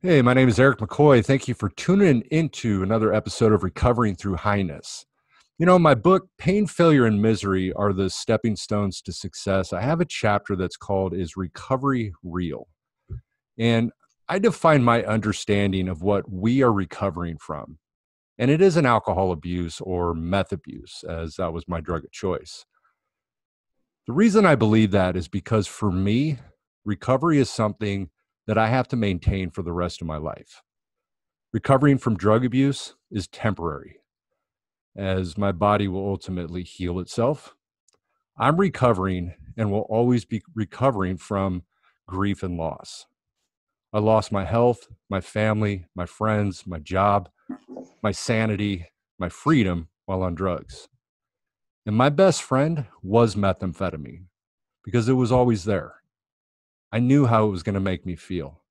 Hey, my name is Eric McCoy. Thank you for tuning into another episode of Recovering Through Highness. You know, my book, Pain, Failure, and Misery Are the Stepping Stones to Success. I have a chapter that's called Is Recovery Real? And I define my understanding of what we are recovering from. And it isn't alcohol abuse or meth abuse, as that was my drug of choice. The reason I believe that is because for me, recovery is something that I have to maintain for the rest of my life. Recovering from drug abuse is temporary, as my body will ultimately heal itself. I'm recovering and will always be recovering from grief and loss. I lost my health, my family, my friends, my job, my sanity, my freedom while on drugs. And my best friend was methamphetamine because it was always there. I knew how it was going to make me feel.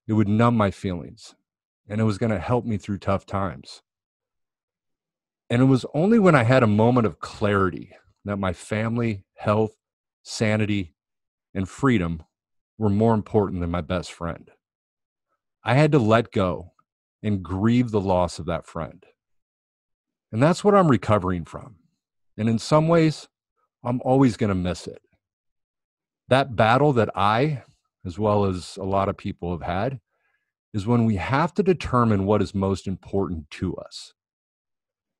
It would numb my feelings, and it was going to help me through tough times. And it was only when I had a moment of clarity that my family, health, sanity, and freedom were more important than my best friend. I had to let go and grieve the loss of that friend. And that's what I'm recovering from. And in some ways, I'm always going to miss it. That battle that I, as well as a lot of people have had, is when we have to determine what is most important to us.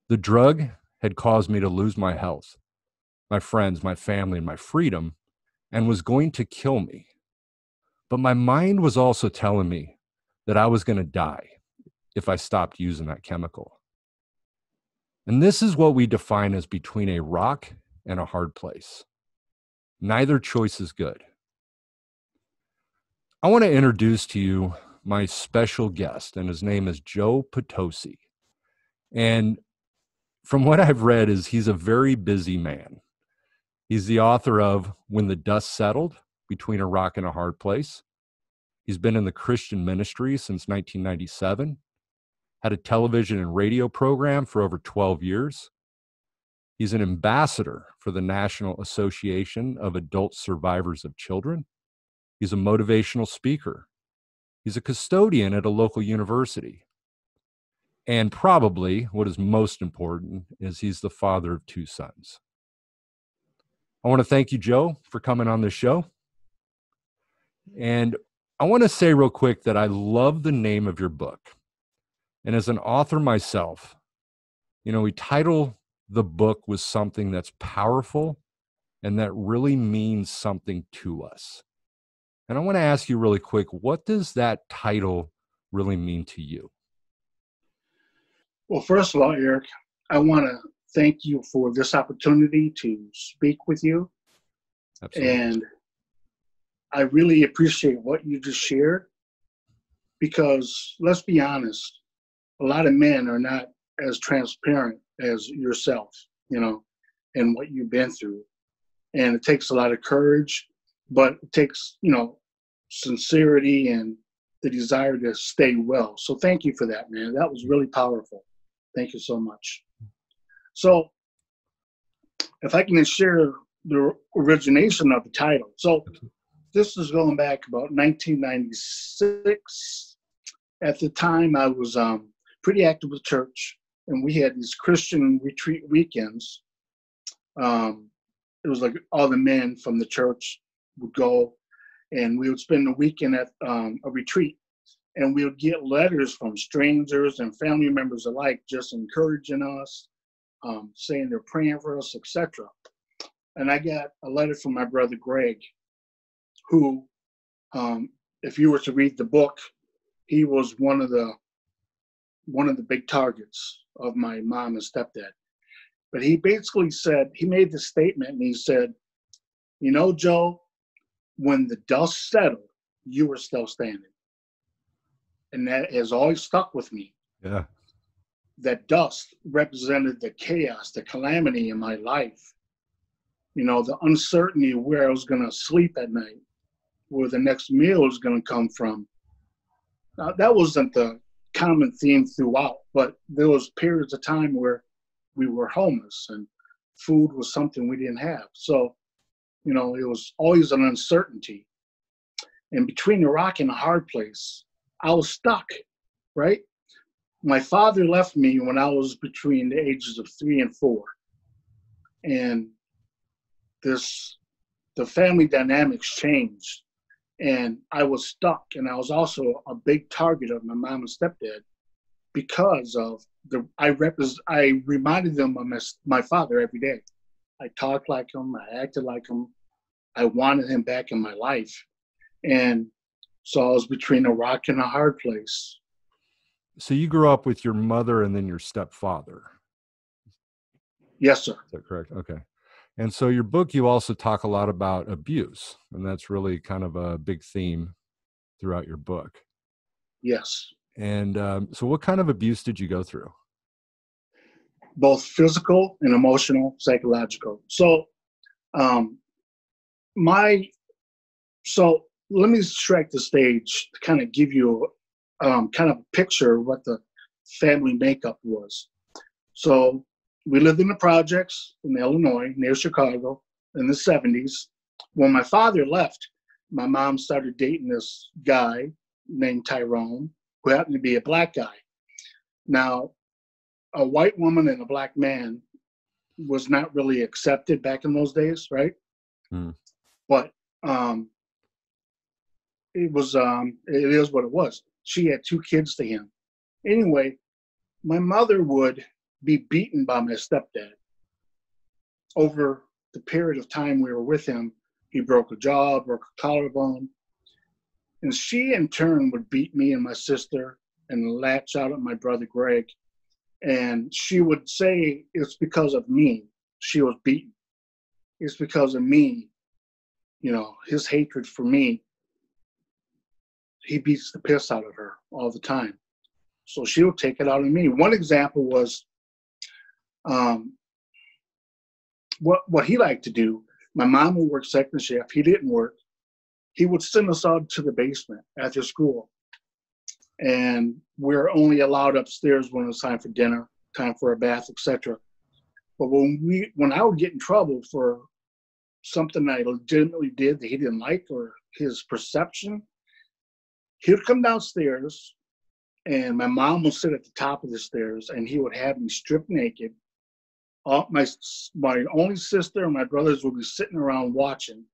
The drug had caused me to lose my health, my friends, my family, and my freedom, and was going to kill me. But my mind was also telling me that I was going to die if I stopped using that chemical. And this is what we define as between a rock and a hard place. Neither choice is good. I want to introduce to you my special guest, and his name is Joe Potosi. And from what I've read is he's a very busy man. He's the author of When the Dust Settled, Between a Rock and a Hard Place. He's been in the Christian ministry since 1997, had a television and radio program for over 12 years. He's an ambassador for the National Association of Adult Survivors of Children. He's a motivational speaker. He's a custodian at a local university. And probably what is most important is he's the father of two sons. I want to thank you, Joe, for coming on this show. And I want to say real quick that I love the name of your book. And as an author myself, you know, we title the book with something that's powerful and that really means something to us. And I want to ask you really quick, what does that title really mean to you? Well, first of all, Eric, I want to thank you for this opportunity to speak with you. Absolutely. And I really appreciate what you just shared because let's be honest, a lot of men are not as transparent as yourself, and what you've been through. And it takes a lot of courage, but it takes, sincerity and the desire to stay well. So thank you for that, man. That was really powerful. Thank you so much. So if I can share the origination of the title. So this is going back about 1996. At the time, I was pretty active with church, and we had these Christian retreat weekends. It was like all the men from the church would go, and we would spend the weekend at a retreat. And we would get letters from strangers and family members alike, just encouraging us, saying they're praying for us, etc. And I got a letter from my brother Greg, who, if you were to read the book, he was one of the big targets of my mom and stepdad. But he basically said, he made the statement, and he said, Joe, when the dust settled, you were still standing. And that has always stuck with me. Yeah. That dust represented the chaos, the calamity in my life. The uncertainty of where I was going to sleep at night, where the next meal was going to come from. Now, that wasn't the common theme throughout, but there was periods of time where we were homeless and food was something we didn't have. So, it was always an uncertainty. And between the rock and a hard place, I was stuck, right? My father left me when I was between the ages of 3 and 4. And the family dynamics changed. And I was stuck. And I was also a big target of my mom and stepdad because of I reminded them of my father every day. I talked like him. I acted like him. I wanted him back in my life. And so I was between a rock and a hard place. So you grew up with your mother and then your stepfather. Yes, sir. Is that correct? Okay. And so your book, you also talk a lot about abuse, and that's really kind of a big theme throughout your book. Yes. And so what kind of abuse did you go through? Both physical and emotional, psychological. So, so let me strike the stage to kind of give you kind of a picture of what the family makeup was. So we lived in the projects in Illinois, near Chicago, in the 70s. When my father left, my mom started dating this guy named Tyrone, who happened to be a black guy. Now, a white woman and a black man was not really accepted back in those days, right? Mm. But it is what it was. She had 2 kids to him. Anyway, my mother would be beaten by my stepdad. Over the period of time we were with him, he broke a jaw, broke a collarbone. And she, in turn, would beat me and my sister and latch out at my brother Greg. And she would say, it's because of me she was beaten. It's because of me, his hatred for me. He beats the piss out of her all the time. So she would take it out on me. One example was what he liked to do. My mom would work second shift. He didn't work. He would send us out to the basement after school. And we're only allowed upstairs when it's time for dinner, time for a bath, etc. But when I would get in trouble for something I legitimately did that he didn't like or his perception, he would come downstairs and my mom would sit at the top of the stairs and he would have me stripped naked. My only sister and my brothers would be sitting around watching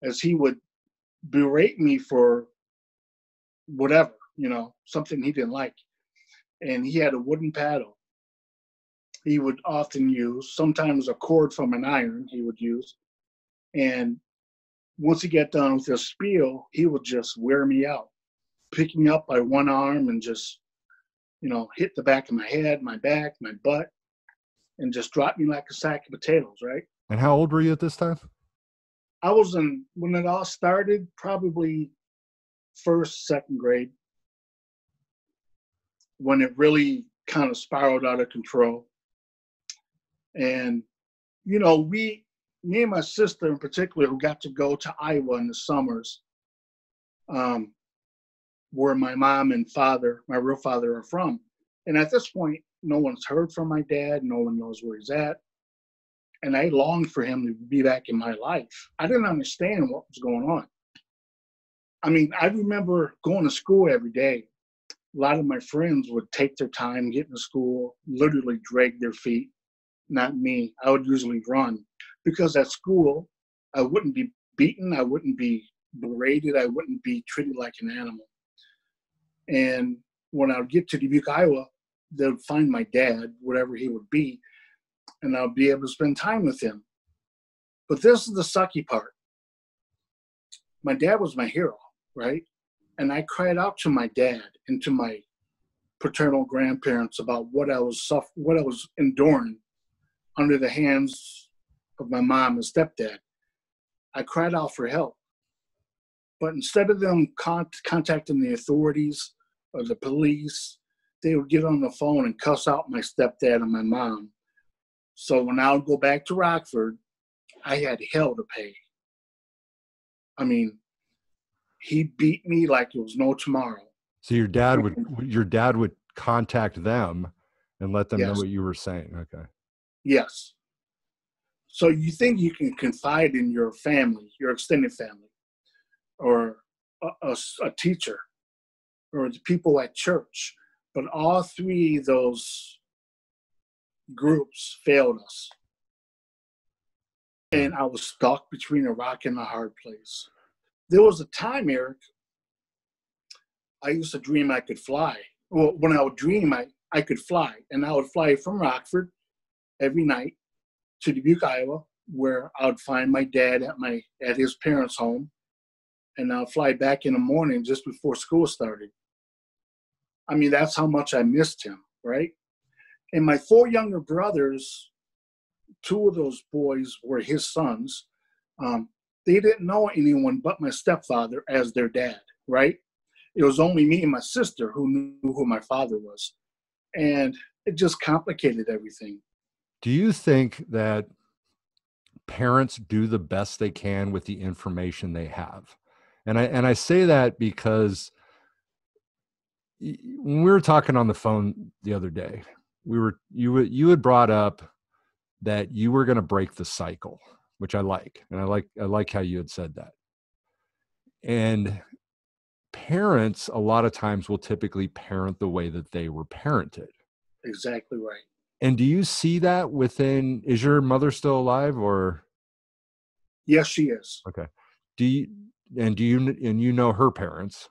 as he would berate me for whatever, something he didn't like. And he had a wooden paddle he would often use, sometimes a cord from an iron he would use. And once he got done with his spiel, he would just wear me out, pick me up by one arm and just, hit the back of my head, my back, my butt, and just drop me like a sack of potatoes, right? And how old were you at this time? I was when it all started, probably first, second grade, when it really kind of spiraled out of control. And, me and my sister in particular, who got to go to Iowa in the summers, where my mom and father, my real father, are from. And at this point, no one's heard from my dad. No one knows where he's at. And I longed for him to be back in my life. I didn't understand what was going on. I mean, I remember going to school every day. A lot of my friends would take their time getting to school, literally drag their feet. Not me. I would usually run. Because at school, I wouldn't be beaten. I wouldn't be berated. I wouldn't be treated like an animal. And when I would get to Dubuque, Iowa, they would find my dad, whatever he would be, and I would be able to spend time with him. But this is the sucky part. My dad was my hero, right? And I cried out to my dad and to my paternal grandparents about what I was enduring under the hands of my mom and stepdad. I cried out for help. But instead of them contacting the authorities or the police, they would get on the phone and cuss out my stepdad and my mom. So when I would go back to Rockford, I had hell to pay. I mean, he beat me like it was no tomorrow. So your dad would contact them and let them know what you were saying. Okay. Yes. So you think you can confide in your family, your extended family, or a teacher. or the people at church. But all three of those groups failed us. And I was stuck between a rock and a hard place. There was a time, Eric, I used to dream I could fly. Well, when I would dream, I could fly. And I would fly from Rockford every night to Dubuque, Iowa, where I would find my dad at his parents' home. And I'd fly back in the morning just before school started. I mean, that's how much I missed him, right? And my four younger brothers, two of those boys were his sons. They didn't know anyone but my stepfather as their dad, right? It was only me and my sister who knew who my father was. And it just complicated everything. Do you think that parents do the best they can with the information they have? And I say that because when we were talking on the phone the other day, you had brought up that you were going to break the cycle, which I like. And I like how you had said that. And parents a lot of times will typically parent the way that they were parented. Exactly right. And do you see that is your mother still alive, or? Yes, she is. Okay. Do you know her parents?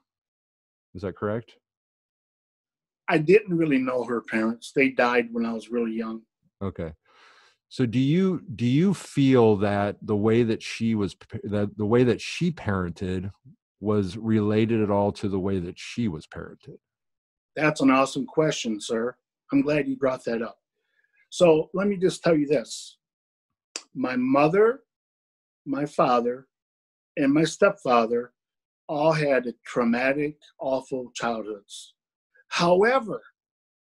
Is that correct? I didn't really know her parents. They died when I was really young. Okay. So do you feel that the way that she parented was related at all to the way that she was parented? That's an awesome question, sir. I'm glad you brought that up. So let me just tell you this. My mother, my father, and my stepfather all had traumatic, awful childhoods. However,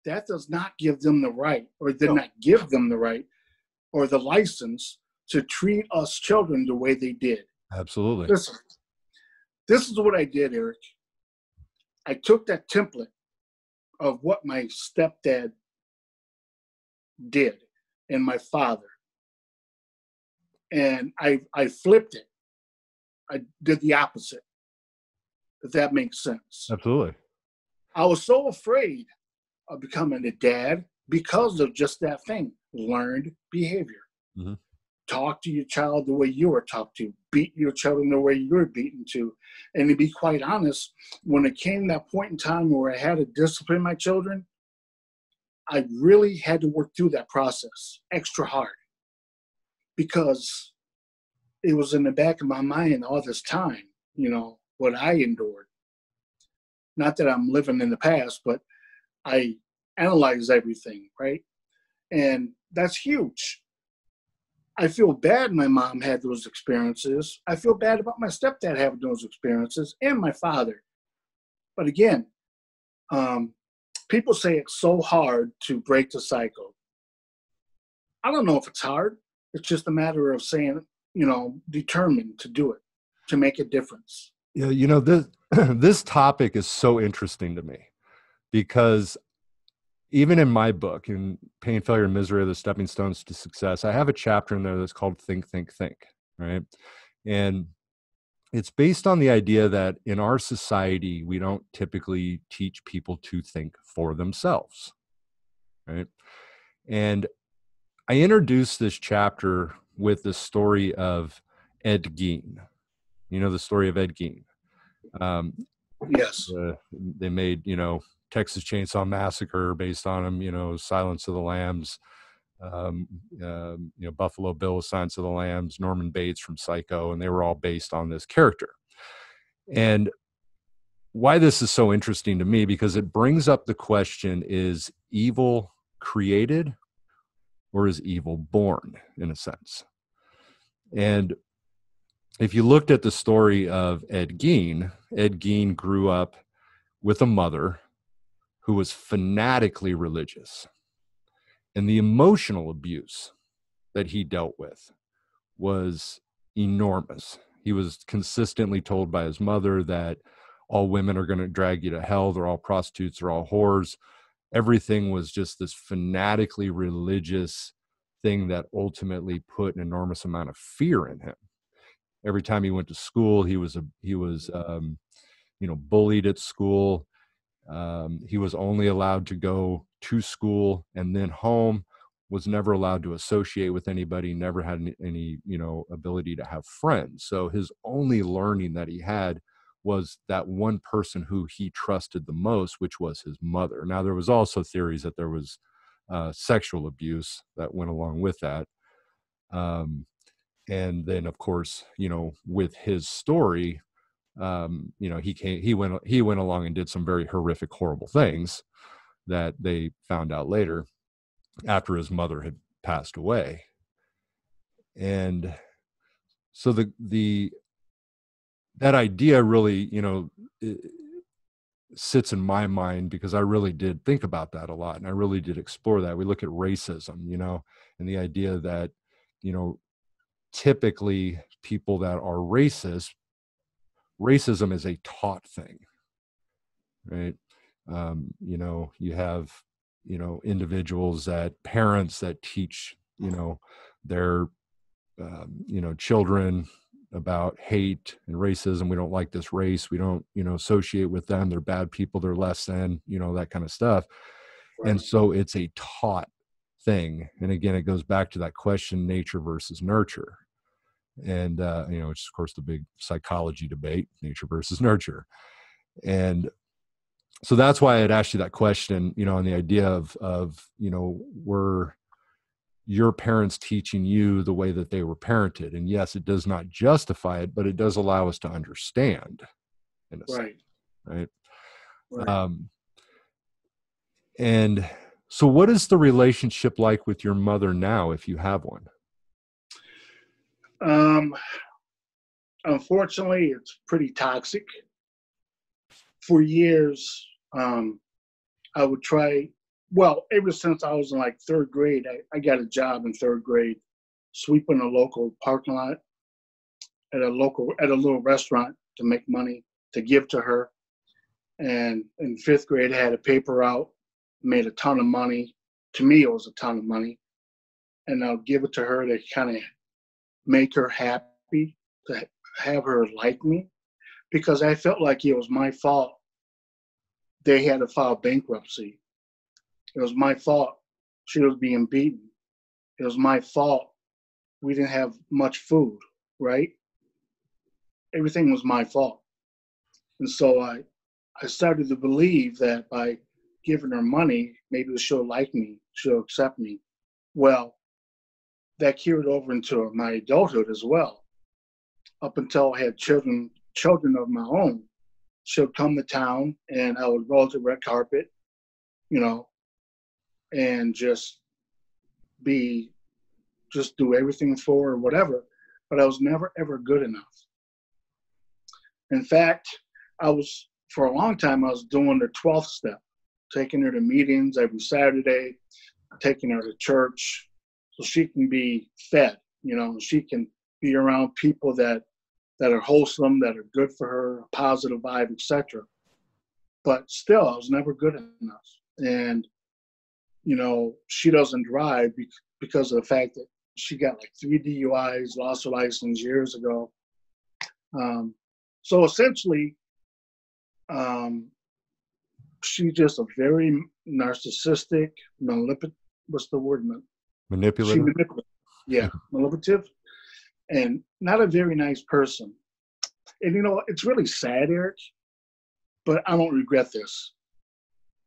that does not give them the right, or did not give them the right, or the license to treat us children the way they did. Absolutely. Listen, this is what I did, Eric. I took that template of what my stepdad did and my father, and I flipped it. I did the opposite, if that makes sense. Absolutely. I was so afraid of becoming a dad because of just that thing, learned behavior. Mm-hmm. Talk to your child the way you were talked to, beat your children the way you were beaten to. And to be quite honest, when it came to that point in time where I had to discipline my children, I really had to work through that process extra hard, because it was in the back of my mind all this time, what I endured. Not that I'm living in the past, but I analyze everything, right? And that's huge. I feel bad my mom had those experiences. I feel bad about my stepdad having those experiences, and my father. But again, people say it's so hard to break the cycle. I don't know if it's hard. It's just a matter of saying, determined to do it, to make a difference. Yeah, this topic is so interesting to me, because even in my book, in Pain, Failure, and Misery are the Stepping Stones to Success, I have a chapter in there that's called Think, Think, Think, right? And it's based on the idea that in our society, we don't typically teach people to think for themselves, right? And I introduced this chapter with the story of Ed Gein. You know the story of Ed Gein? Yes. They made, Texas Chainsaw Massacre based on him, Silence of the Lambs, Buffalo Bill, Silence of the Lambs, Norman Bates from Psycho, and they were all based on this character. And why this is so interesting to me, because it brings up the question, is evil created or is evil born, in a sense? And if you looked at the story of Ed Gein grew up with a mother who was fanatically religious. And the emotional abuse that he dealt with was enormous. He was consistently told by his mother that all women are going to drag you to hell. They're all prostitutes. They're all whores. Everything was just this fanatically religious thing that ultimately put an enormous amount of fear in him. Every time he went to school, he was bullied at school. He was only allowed to go to school and then home, was never allowed to associate with anybody, never had any, ability to have friends. So his only learning that he had was that one person who he trusted the most, which was his mother. Now, there was also theories that there was sexual abuse that went along with that. And then, of course, with his story, he went along and did some very horrific, horrible things that they found out later after his mother had passed away. And so that idea really, sits in my mind, because I really did think about that a lot, and I really did explore that. We look at racism, and the idea that, typically people that are racism is a taught thing, right? You have, individuals, parents that teach, their, children about hate and racism. We don't like this race. We don't, associate with them. They're bad people. They're less than, that kind of stuff. Right. And so it's a taught thing. And again, it goes back to that question, nature versus nurture. And, which is, of course, the big psychology debate, nature versus nurture. And so that's why I had asked you that question, on the idea of, were your parents teaching you the way that they were parented? And yes, it does not justify it, but it does allow us to understand. In a sense, right. And so what is the relationship like with your mother now, if you have one? Unfortunately, it's pretty toxic. For years, I would try, ever since I was in like third grade, I got a job in third grade, sweeping a local parking lot at a little restaurant to make money to give to her. And in fifth grade, I had a paper out, made a ton of money. To me, it was a ton of money. And I'll give it to her to kind of make her happy, to have her like me, because I felt like it was my fault they had to file bankruptcy. It was my fault she was being beaten. It was my fault we didn't have much food, right? Everything was my fault. And so I started to believe that by giving her money, maybe she'll like me, she'll accept me. Well, that carried over into my adulthood as well. Up until I had children of my own, she'll come to town and I would roll the red carpet, and just do everything for her, whatever. But I was never, ever good enough. In fact, for a long time, I was doing the 12th step, taking her to meetings every Saturday, taking her to church so she can be fed, she can be around people that are wholesome, that are good for her, a positive vibe, etc. But still, I was never good enough. And, she doesn't drive because of the fact that she got like 3 DUIs, lost her license years ago. So essentially, she's just a very narcissistic, what's the word? Manipulative? Yeah, manipulative, and not a very nice person. And, it's really sad, Eric, but I don't regret this.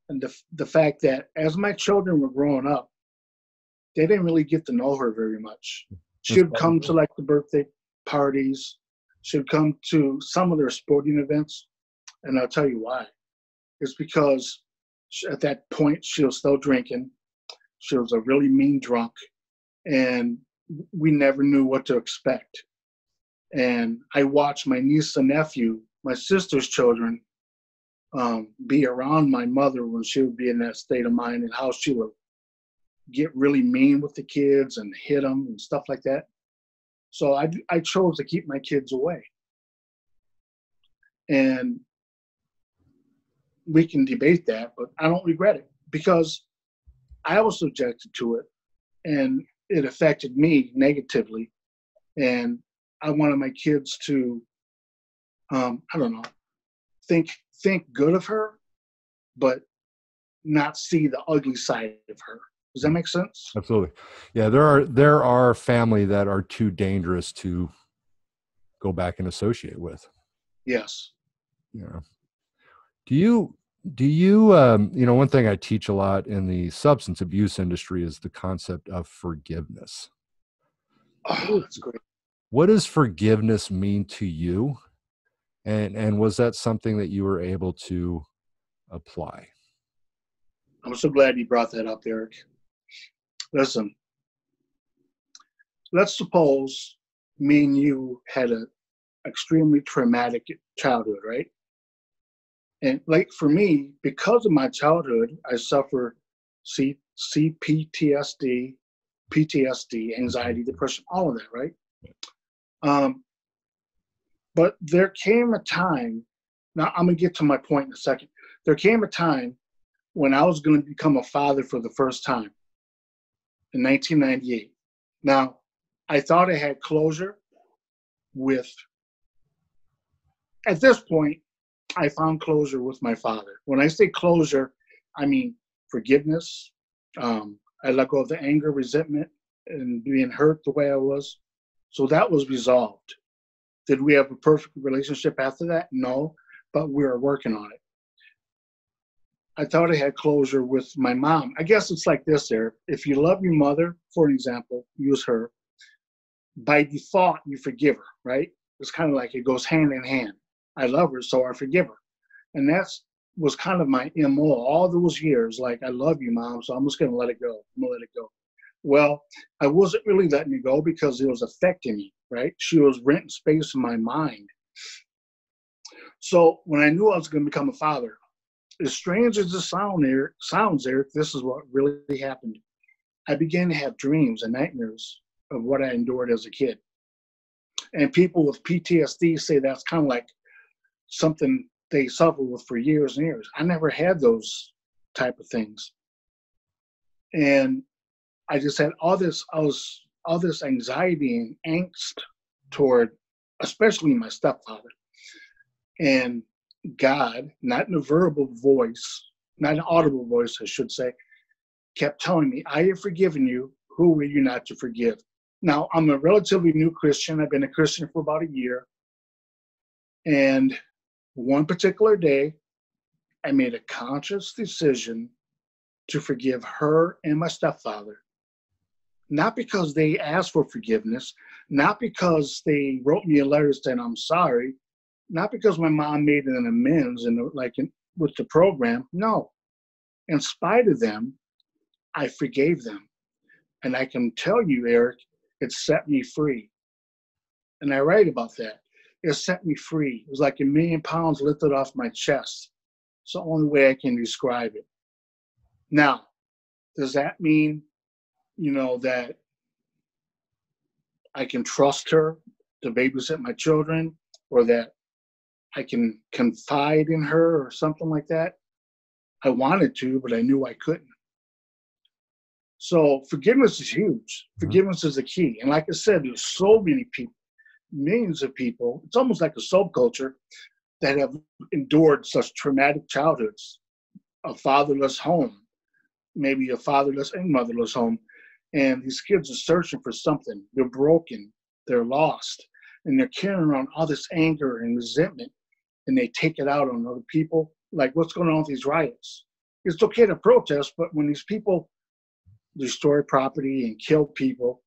And the fact that as my children were growing up, they didn't really get to know her very much. She would come to like the birthday parties. She would come to some of their sporting events. And I'll tell you why. It's because at that point, she was still drinking. She was a really mean drunk. And we never knew what to expect. And I watched my niece and nephew, my sister's children, be around my mother when she would be in that state of mind, and how she would get really mean with the kids and hit them and stuff like that. So I chose to keep my kids away. And we can debate that, but I don't regret it, because I was subjected to it and it affected me negatively. And I wanted my kids to, think good of her, but not see the ugly side of her. Does that make sense? Absolutely. Yeah, there are family that are too dangerous to go back and associate with. Yes. Yeah. Do you one thing I teach a lot in the substance abuse industry is the concept of forgiveness. Oh, that's great. What does forgiveness mean to you? And was that something that you were able to apply? I'm so glad you brought that up, Eric. Listen, let's suppose me and you had an extremely traumatic childhood, right? And like for me, because of my childhood, I suffer CPTSD, PTSD, anxiety, depression, all of that, right? But there came a time, now I'm going to get to my point in a second. There came a time when I was going to become a father for the first time in 1998. Now, I thought I had closure with, at this point, I found closure with my father. When I say closure, I mean forgiveness. I let go of the anger, resentment, and being hurt the way I was. So that was resolved. Did we have a perfect relationship after that? No, but we were working on it. I thought I had closure with my mom. I guess it's like this, Eric. If you love your mother, for example, use her, by default, you forgive her, right? It's kind of like it goes hand in hand. I love her, so I forgive her. And that's was kind of my MO all those years. Like, I love you, Mom, so I'm just going to let it go. I'm going to let it go. Well, I wasn't really letting it go because it was affecting me, right? She was renting space in my mind. So when I knew I was going to become a father, as strange as this sounds, Eric, this is what really happened. I began to have dreams and nightmares of what I endured as a kid. And people with PTSD say that's kind of like something they suffer with for years and years. I never had those type of things. And I just had all this anxiety and angst toward, especially my stepfather. And God, not in a verbal voice, not an audible voice, I should say, kept telling me, I have forgiven you. Who are you not to forgive? Now, I'm a relatively new Christian. I've been a Christian for about a year. And one particular day, I made a conscious decision to forgive her and my stepfather. Not because they asked for forgiveness, not because they wrote me a letter saying I'm sorry, not because my mom made an amends with the program. No. In spite of them, I forgave them. And I can tell you, Eric, it set me free. And I write about that. It set me free. It was like 1,000,000 pounds lifted off my chest. It's the only way I can describe it. Now, does that mean, that I can trust her to babysit my children, or that I can confide in her or something like that? I wanted to, but I knew I couldn't. So forgiveness is huge. Forgiveness is the key. And like I said, there's so many people, millions of people, it's almost like a subculture that have endured such traumatic childhoods, a fatherless home, maybe a fatherless and motherless home. And these kids are searching for something. They're broken. They're lost. And they're carrying around all this anger and resentment. And they take it out on other people. Like, what's going on with these riots? It's okay to protest, but when these people destroy property and kill people,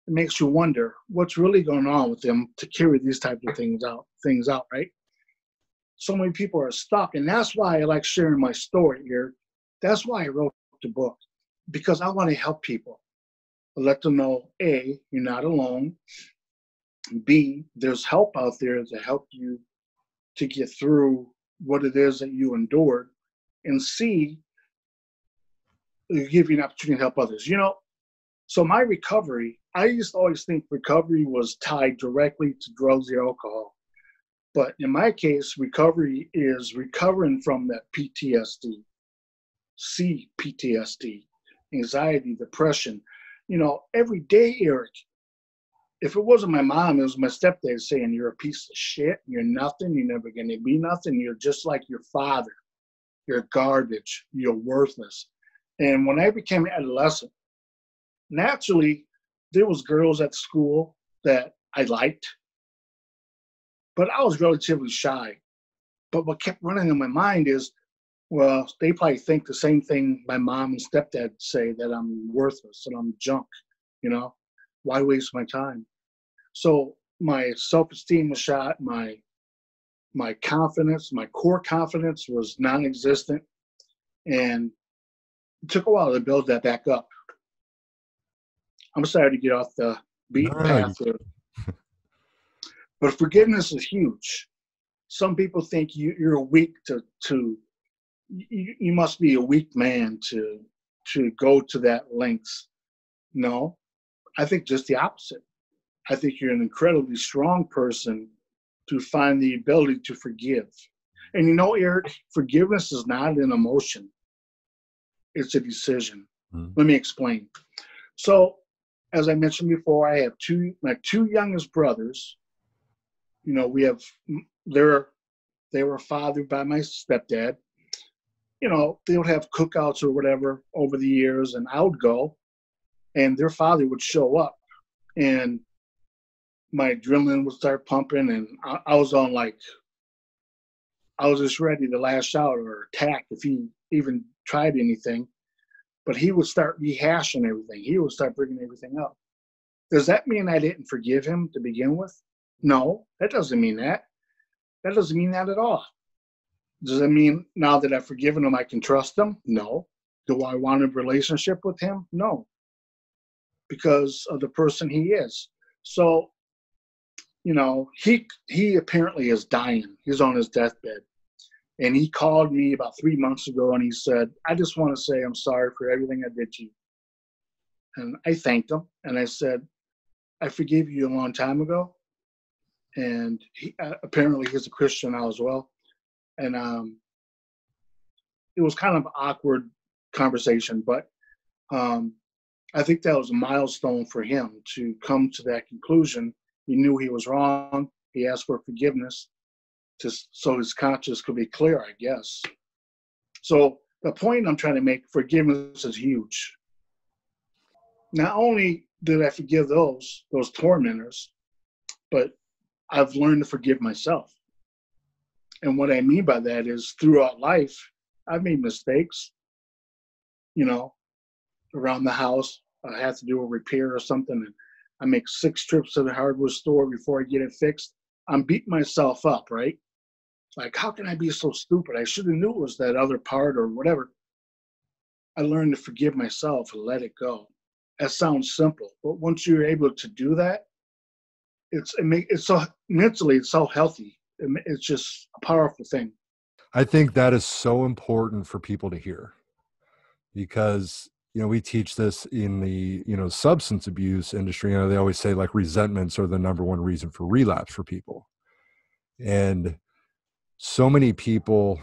it makes you wonder what's really going on with them to carry these types of things out, right? So many people are stuck. And that's why I like sharing my story here. That's why I wrote the book, because I want to help people. Let them know, A, you're not alone. B, there's help out there to help you to get through what it is that you endured. And C, give you an opportunity to help others. So my recovery, I used to always think recovery was tied directly to drugs or alcohol. But in my case, recovery is recovering from that PTSD, CPTSD, anxiety, depression. Every day, Eric, if it wasn't my mom, it was my stepdad saying, you're a piece of shit, you're nothing, you're never going to be nothing, you're just like your father. you're garbage, you're worthless. And when I became an adolescent, naturally, there was girls at school that I liked, but I was relatively shy. But what kept running in my mind is, well, they probably think the same thing my mom and stepdad say, that I'm worthless and I'm junk, you know? Why waste my time? So my self-esteem was shot, my confidence, my core confidence was non-existent, and it took a while to build that back up. I'm sorry to get off the beaten path here. But forgiveness is huge. Some people think you're weak you must be a weak man to go to that lengths. No, I think just the opposite. I think you're an incredibly strong person to find the ability to forgive. And you know, Eric, forgiveness is not an emotion. It's a decision. Mm-hmm. Let me explain. So, as I mentioned before, I have my two youngest brothers. You know, they were fathered by my stepdad. You know, they would have cookouts or whatever over the years, and I would go, and their father would show up, and my adrenaline would start pumping, and I was just ready to lash out or attack if he even tried anything. But he would start rehashing everything. He would start bringing everything up. Does that mean I didn't forgive him to begin with? No, that doesn't mean that. That doesn't mean that at all. Does it mean now that I've forgiven him, I can trust him? No. Do I want a relationship with him? No. Because of the person he is. So, you know, he apparently is dying. He's on his deathbed. And he called me about 3 months ago and he said, I just want to say I'm sorry for everything I did to you. And I thanked him. And I said, I forgave you a long time ago. And apparently he's a Christian now as well. And it was kind of an awkward conversation, but I think that was a milestone for him to come to that conclusion. He knew he was wrong. He asked for forgiveness so his conscience could be clear, I guess. So the point I'm trying to make, forgiveness is huge. Not only did I forgive those tormentors, but I've learned to forgive myself. And what I mean by that is throughout life, I've made mistakes, you know, around the house. I have to do a repair or something, and I make 6 trips to the hardware store before I get it fixed. I'm beating myself up, right? Like, how can I be so stupid? I should have knew it was that other part or whatever. I learned to forgive myself and let it go. That sounds simple, but once you're able to do that, it's so mentally, it's so healthy. It's just a powerful thing. I think that is so important for people to hear, because, you know, we teach this in the, you know, substance abuse industry. You know, they always say like resentments are the number one reason for relapse for people. And so many people,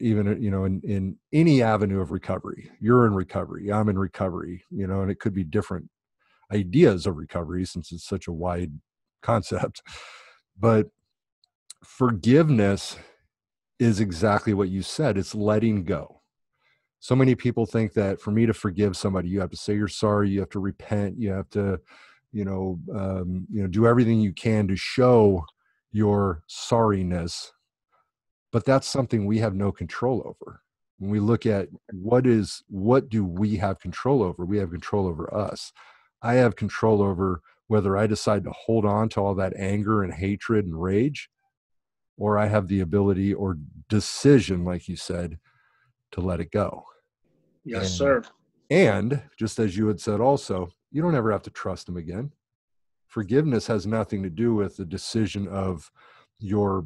even, you know, in any avenue of recovery, you're in recovery, I'm in recovery, you know, and it could be different ideas of recovery since it's such a wide concept. But forgiveness is exactly what you said. It's letting go. So many people think that for me to forgive somebody, you have to say you're sorry, you have to repent, you have to, do everything you can to show your sorriness. But that's something we have no control over. When we look at what do we have control over? We have control over us. I have control over whether I decide to hold on to all that anger and hatred and rage, or I have the ability or decision, like you said, to let it go. Yes, sir. And just as you had said also, you don't ever have to trust them again. Forgiveness has nothing to do with the decision of your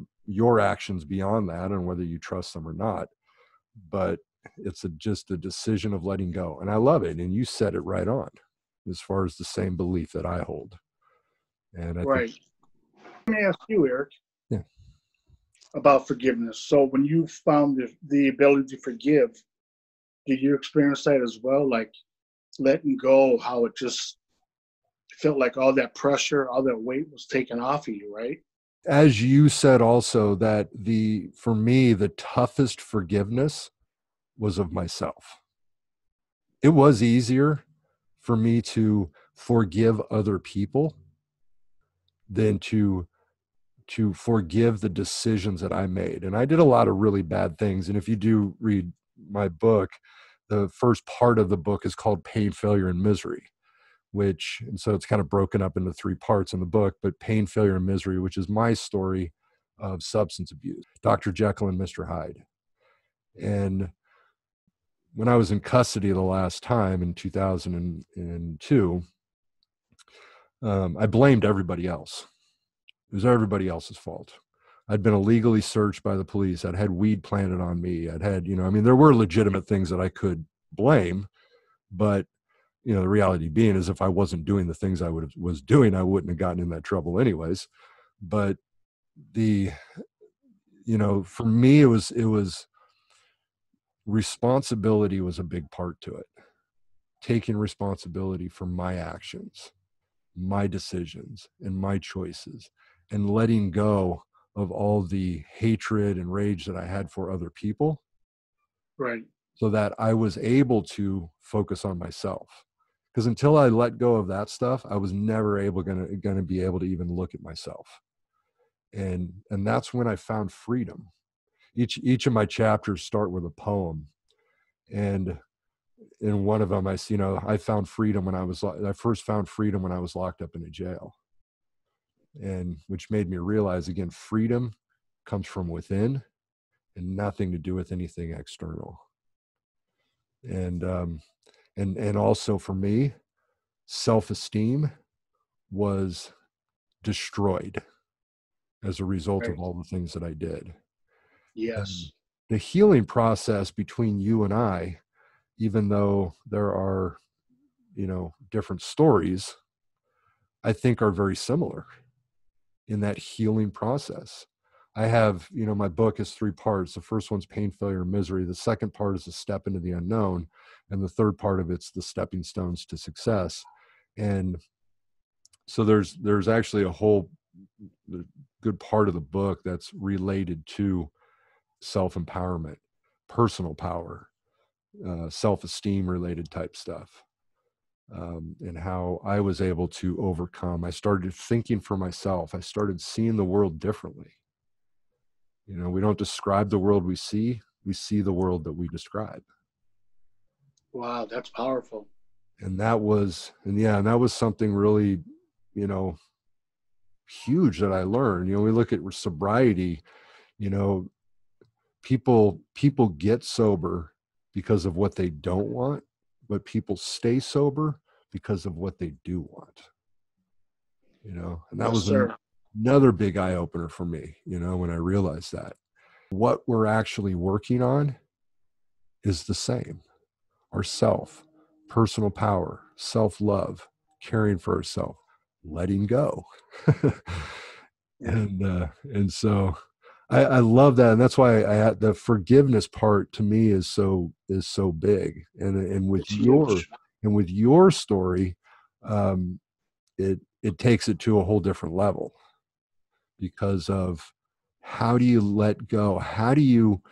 actions beyond that and whether you trust them or not. But it's just a decision of letting go. And I love it. And you said it right on as far as the same belief that I hold. And right. Let me ask you, Eric. Yeah. About forgiveness. So when you found the ability to forgive, did you experience that as well? Like letting go, how it just felt like all that pressure, all that weight was taken off of you, right? As you said also, that for me, the toughest forgiveness was of myself. It was easier for me to forgive other people than to forgive the decisions that I made. And I did a lot of really bad things. And if you do read my book, the first part of the book is called Pain, Failure, and Misery, and so it's kind of broken up into 3 parts in the book, but Pain, Failure, and Misery, which is my story of substance abuse, Dr. Jekyll and Mr. Hyde. And when I was in custody the last time in 2002, I blamed everybody else. It was everybody else's fault. I'd been illegally searched by the police. I'd had weed planted on me. I'd had, there were legitimate things that I could blame, but, the reality being is if I wasn't doing the things I was doing, I wouldn't have gotten in that trouble anyways. But for me, it was responsibility was a big part to it. Taking responsibility for my actions, my decisions, and my choices, and letting go of all the hatred and rage that I had for other people. Right. So that I was able to focus on myself. Because until I let go of that stuff, I was never going to be able to even look at myself. And that's when I found freedom. Each of my chapters start with a poem. And in one of them, I found freedom I first found freedom when I was locked up in a jail. And which made me realize, again, freedom comes from within and nothing to do with anything external. And also for me, self-esteem was destroyed as a result of all the things that I did. Yes. And the healing process between you and I, even though there are, different stories, I think are very similar in that healing process. I have, my book is 3 parts. The first one's Pain, Failure, and Misery. The second part is a step into the unknown. And the third part of it's the stepping stones to success. And so there's actually a whole good part of the book that's related to self-empowerment, personal power, self-esteem related type stuff. And how I was able to overcome. I started thinking for myself. I started seeing the world differently. We don't describe the world we see the world that we describe. Wow, that's powerful. And that was something really, huge that I learned. We look at sobriety, people get sober because of what they don't want, but people stay sober because of what they do want. And that was another big eye opener for me, when I realized that what we're actually working on is the same. Ourself, personal power, self-love, caring for ourselves, letting go. And so I love that. And that's why the forgiveness part to me is so big. And with your story, it takes it to a whole different level because of how do you let go? How do you,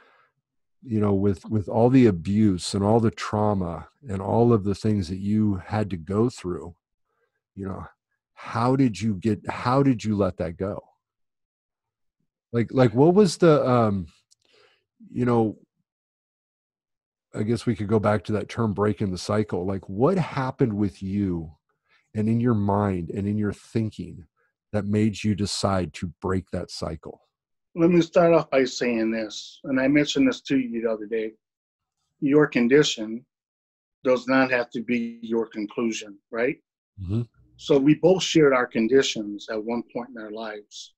with all the abuse and all the trauma and all of the things that you had to go through, how did you let that go? Like what was the, I guess we could go back to that term, breaking the cycle. Like what happened with you and in your mind and in your thinking that made you decide to break that cycle? Let me start off by saying this, and I mentioned this to you the other day. Your condition does not have to be your conclusion, right? Mm-hmm. So we both shared our conditions at one point in our lives.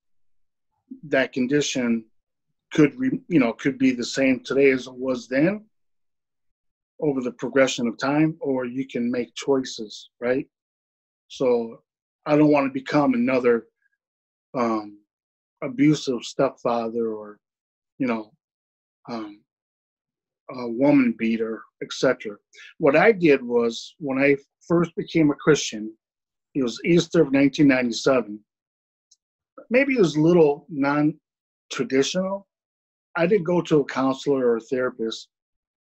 That condition could be the same today as it was then over the progression of time, or you can make choices, right? So I don't want to become another abusive stepfather or, a woman beater, etc. What I did was when I first became a Christian, it was Easter of 1997. Maybe it was a little non-traditional. I didn't go to a counselor or a therapist.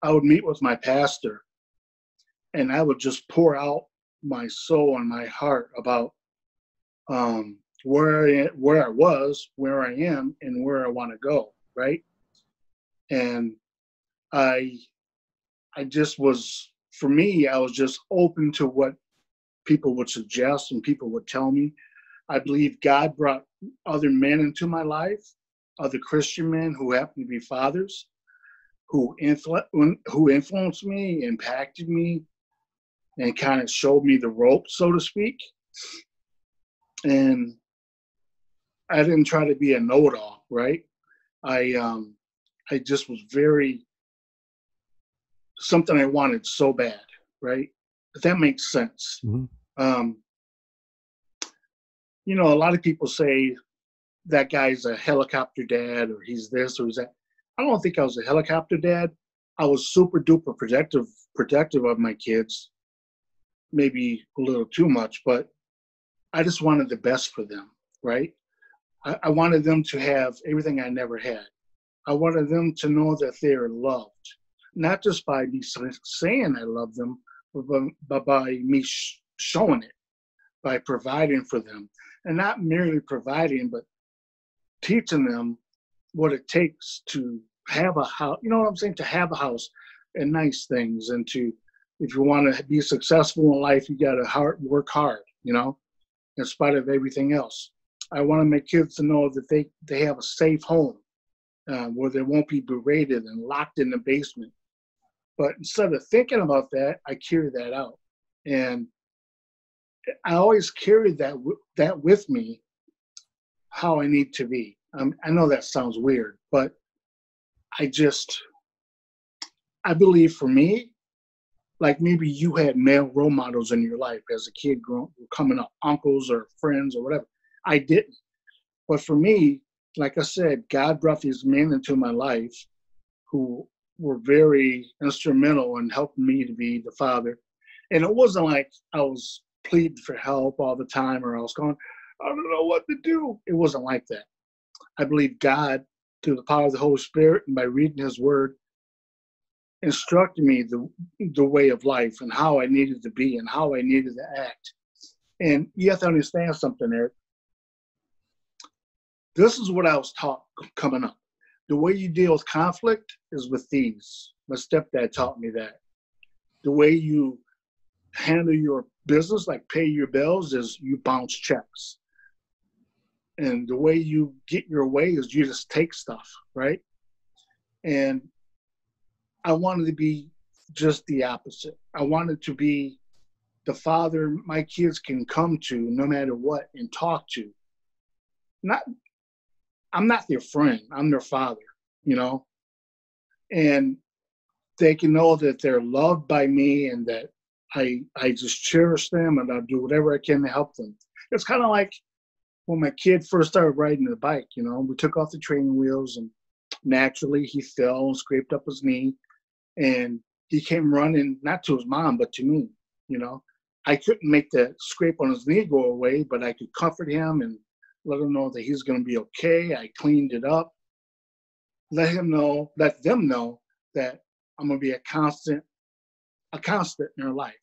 I would meet with my pastor, and I would just pour out my soul and my heart about where I was, where I am, and where I want to go, right? And I just was, for me, I was just open to what people would suggest and people would tell me. I believe God brought other men into my life, other Christian men who happen to be fathers, who influenced me, impacted me, and kind of showed me the ropes, so to speak. And I didn't try to be a know-it-all, right? I just was very, something I wanted so bad, right? If that makes sense. Mm-hmm. You know, a lot of people say that guy's a helicopter dad, or he's this or he's that. I don't think I was a helicopter dad. I was super duper protective of my kids, maybe a little too much, but I just wanted the best for them, right? I wanted them to have everything I never had. I wanted them to know that they are loved, not just by me saying I love them, but by me showing it, by providing for them. And not merely providing, but teaching them what it takes to have a house, you know what I'm saying? To have a house and nice things. And to, if you want to be successful in life, you got to work hard, you know, in spite of everything else. I want to make kids to know that they have a safe home where they won't be berated and locked in the basement. But instead of thinking about that, I carry that out. And I always carry that with me, how I need to be. I know that sounds weird, but I believe for me, like maybe you had male role models in your life as a kid coming up, uncles or friends or whatever. I didn't. But for me, like I said, God brought these men into my life who were very instrumental in helping me to be the father. And it wasn't like I was pleading for help all the time, or I was going, I don't know what to do. It wasn't like that. I believe God, through the power of the Holy Spirit and by reading his word, instructed me the way of life and how I needed to be and how I needed to act. And you have to understand something, Eric. This is what I was taught coming up. The way you deal with conflict is with these. My stepdad taught me that. The way you handle your business, like pay your bills, is you bounce checks. And the way you get your way is you just take stuff, right? And I wanted to be just the opposite. I wanted to be the father my kids can come to no matter what and talk to. I'm not their friend. I'm their father, you know? And they can know that they're loved by me and that I just cherish them and I'll do whatever I can to help them. It's kind of like when my kid first started riding the bike, you know, we took off the training wheels and naturally he fell and scraped up his knee, and he came running, not to his mom, but to me, you know. I couldn't make the scrape on his knee go away, but I could comfort him and let him know that he's going to be okay. I cleaned it up, let them know that I'm going to be a constant in their life.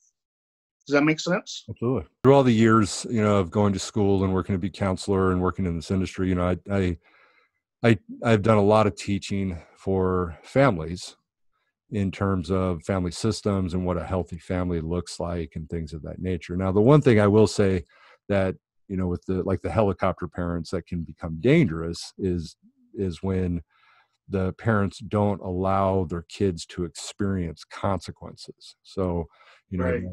Does that make sense? Absolutely. Through all the years, you know, of going to school and working to be counselor and working in this industry, you know, I've done a lot of teaching for families in terms of family systems and what a healthy family looks like and things of that nature. Now, the one thing I will say that, you know, with the helicopter parents that can become dangerous is when the parents don't allow their kids to experience consequences. So, you know, Right.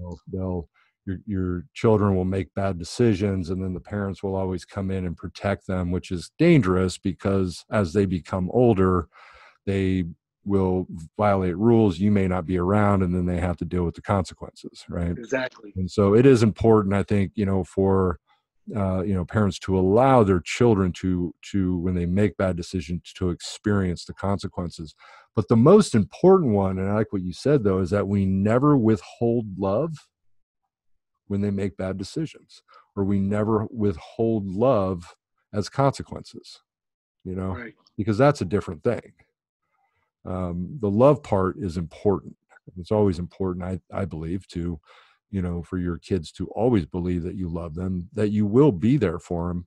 your children will make bad decisions, and then the parents will always come in and protect them, which is dangerous because as they become older, they will violate rules. You may not be around, and then they have to deal with the consequences, right? Exactly. And so it is important, I think, you know, for parents to allow their children to when they make bad decisions to experience the consequences. But the most important one, and I like what you said though, is that we never withhold love when they make bad decisions, or we never withhold love as consequences, you know, Right. because that's a different thing. The love part is important. It's always important, I believe, to, for your kids to always believe that you love them, that you will be there for them,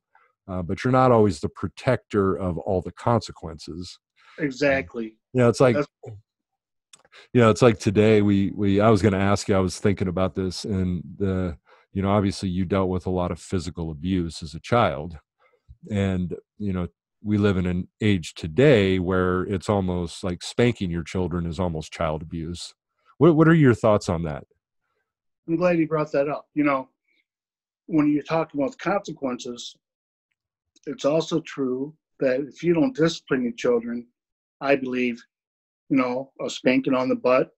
but you're not always the protector of all the consequences. Exactly. It's like, it's like today I was going to ask you, I was thinking about this, and obviously you dealt with a lot of physical abuse as a child, and, we live in an age today where it's almost like spanking your children is almost child abuse. What are your thoughts on that? I'm glad you brought that up. When you're talking about consequences, it's also true that if you don't discipline your children, I believe, a spanking on the butt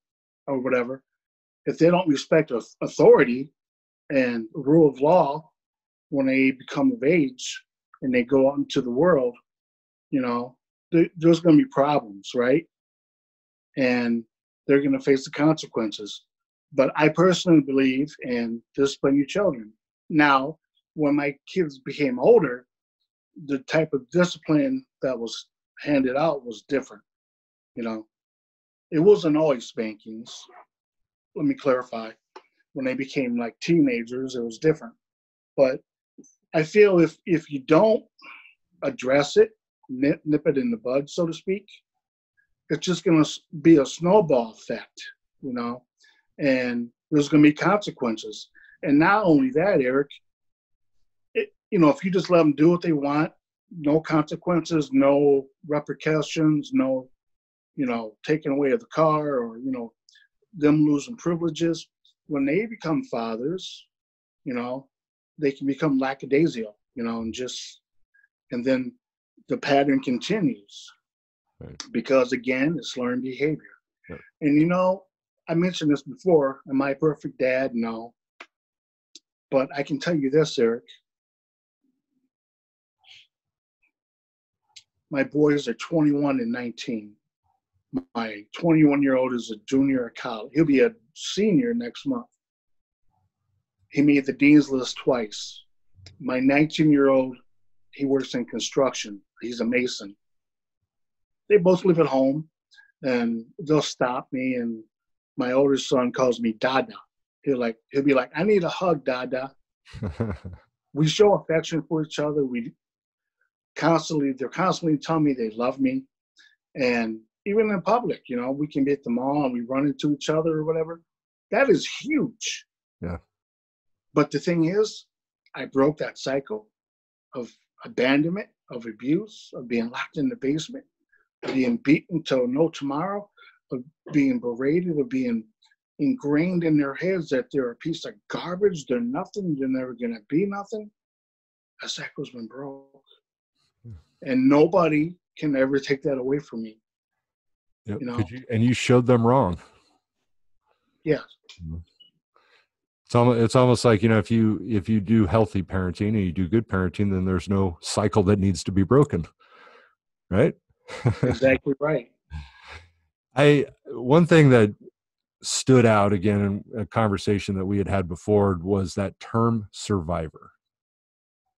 or whatever, if they don't respect authority and rule of law when they become of age and they go out into the world, there's going to be problems, right? And they're going to face the consequences. But I personally believe in discipline your children. Now, when my kids became older, the type of discipline that was handed out was different. It wasn't always spankings. Let me clarify. When they became like teenagers, it was different. But I feel if you don't address it, nip it in the bud, so to speak, it's just going to be a snowball effect, and there's going to be consequences. And not only that, Eric, if you just let them do what they want, no consequences, no repercussions, no, taking away of the car or, them losing privileges, when they become fathers, they can become lackadaisical, and then the pattern continues. Right. Because again, it's learned behavior. Right. And I mentioned this before, am I a perfect dad? No. But I can tell you this, Eric. My boys are 21 and 19. My 21-year-old is a junior at college. He'll be a senior next month. He made the dean's list twice. My 19-year-old, he works in construction. He's a mason. They both live at home, and they'll stop me, and my oldest son calls me Dada. He'll be like, I need a hug, Dada. We show affection for each other. They're constantly telling me they love me. And even in public, we can be at the mall and we run into each other or whatever. That is huge. Yeah. But the thing is, I broke that cycle of abandonment, of abuse, of being locked in the basement, of being beaten till no tomorrow, of being berated, of being ingrained in their heads that they're a piece of garbage, they're nothing, they're never going to be nothing. That cycle's been broke. And nobody can ever take that away from me. Yep. And you showed them wrong. Yes. It's almost like, if you do healthy parenting and you do good parenting, then there's no cycle that needs to be broken. Right? Exactly right. One thing that stood out again in a conversation that we had before was that term survivor.